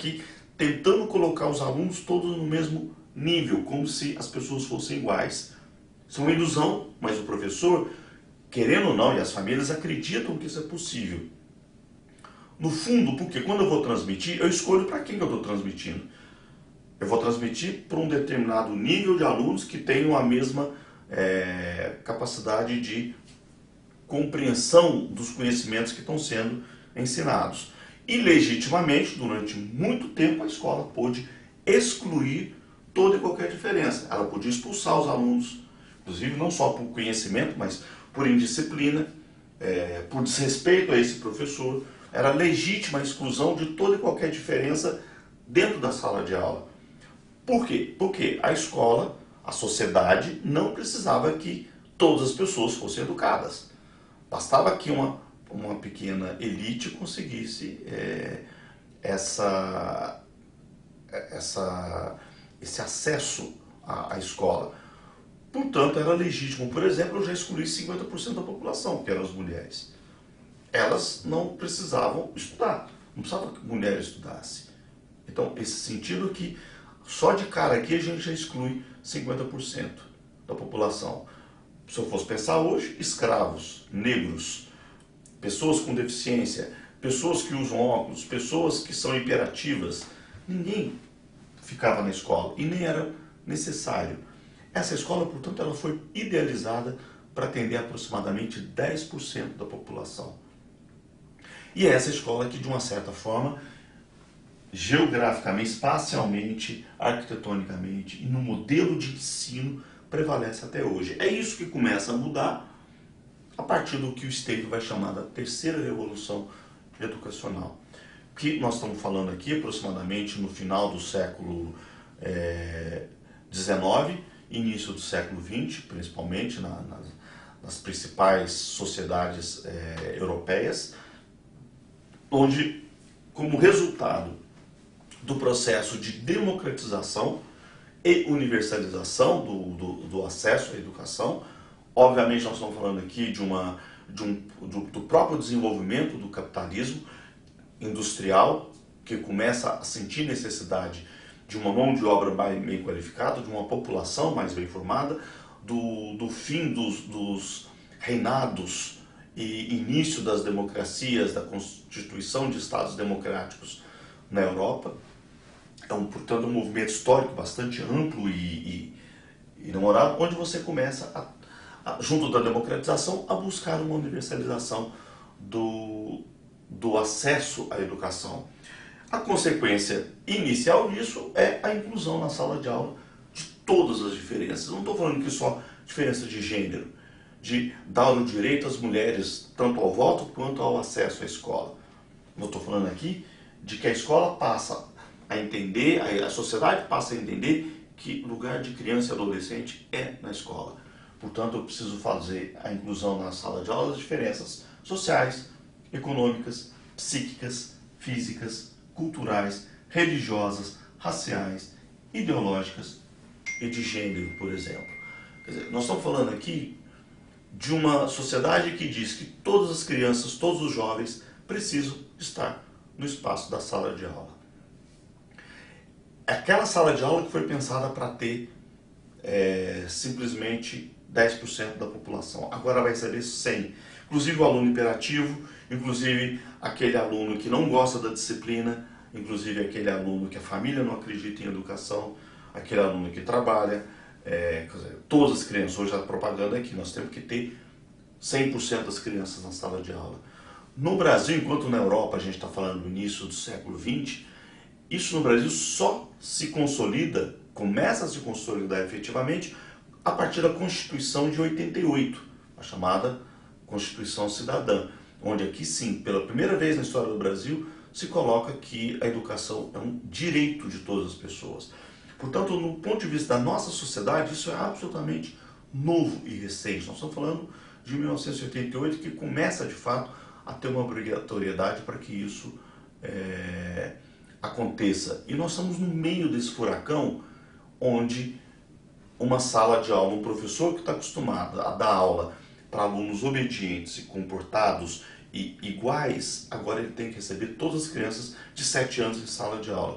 aqui tentando colocar os alunos todos no mesmo nível, como se as pessoas fossem iguais. Isso é uma ilusão, mas o professor, querendo ou não, e as famílias acreditam que isso é possível. No fundo, porque quando eu vou transmitir, eu escolho para quem que eu estou transmitindo. Eu vou transmitir para um determinado nível de alunos que tenham a mesma capacidade de compreensão dos conhecimentos que estão sendo ensinados. E legitimamente, durante muito tempo, a escola pôde excluir toda e qualquer diferença. Ela podia expulsar os alunos, inclusive não só por conhecimento, mas por indisciplina, por desrespeito a esse professor. Era legítima a exclusão de toda e qualquer diferença dentro da sala de aula. Por quê? Porque a escola, a sociedade, não precisava que todas as pessoas fossem educadas. Bastava que uma pequena elite conseguisse esse acesso à escola. Portanto, era legítimo. Por exemplo, eu já excluí 50% da população, que eram as mulheres. Elas não precisavam estudar, não precisava que mulher estudasse. Então, esse sentido que só de cara aqui a gente já exclui 50% da população. Se eu fosse pensar hoje, escravos, negros, pessoas com deficiência, pessoas que usam óculos, pessoas que são hiperativas, ninguém ficava na escola e nem era necessário. Essa escola, portanto, ela foi idealizada para atender aproximadamente 10% da população. E é essa escola que, de uma certa forma, geograficamente, espacialmente, arquitetonicamente e no modelo de ensino prevalece até hoje. É isso que começa a mudar a partir do que o Steve vai chamar da terceira revolução educacional. Que nós estamos falando aqui aproximadamente no final do século XIX, início do século XX, principalmente nas principais sociedades europeias, onde, como resultado do processo de democratização e universalização do acesso à educação, obviamente nós estamos falando aqui do próprio desenvolvimento do capitalismo industrial, que começa a sentir necessidade de uma mão de obra bem qualificada, de uma população mais bem formada, do fim dos reinados e início das democracias, da constituição de estados democráticos na Europa. Portanto, um movimento histórico bastante amplo e namorado, onde você começa, junto da democratização, a buscar uma universalização do acesso à educação. A consequência inicial disso é a inclusão na sala de aula de todas as diferenças. Não estou falando que só diferença de gênero, de dar o direito às mulheres tanto ao voto quanto ao acesso à escola. Não estou falando aqui de que a escola passa a entender, a sociedade passa a entender que lugar de criança e adolescente é na escola. Portanto, eu preciso fazer a inclusão na sala de aula das diferenças sociais, econômicas, psíquicas, físicas, culturais, religiosas, raciais, ideológicas e de gênero, por exemplo. Quer dizer, nós estamos falando aqui de uma sociedade que diz que todas as crianças, todos os jovens precisam estar no espaço da sala de aula. Aquela sala de aula que foi pensada para ter simplesmente 10% da população. Agora vai ser 100%. Inclusive o aluno hiperativo, inclusive aquele aluno que não gosta da disciplina, inclusive aquele aluno que a família não acredita em educação, aquele aluno que trabalha, quer dizer, todas as crianças. Hoje a propaganda é que nós temos que ter 100% das crianças na sala de aula. No Brasil, enquanto na Europa a gente está falando do início do século XX, isso no Brasil só se consolida, começa a se consolidar efetivamente a partir da Constituição de 88, a chamada Constituição Cidadã, onde aqui sim, pela primeira vez na história do Brasil, se coloca que a educação é um direito de todas as pessoas. Portanto, no ponto de vista da nossa sociedade, isso é absolutamente novo e recente. Nós estamos falando de 1988, que começa de fato a ter uma obrigatoriedade para que isso aconteça. E nós estamos no meio desse furacão, onde uma sala de aula, um professor que está acostumado a dar aula para alunos obedientes e comportados e iguais, agora ele tem que receber todas as crianças de 7 anos em sala de aula.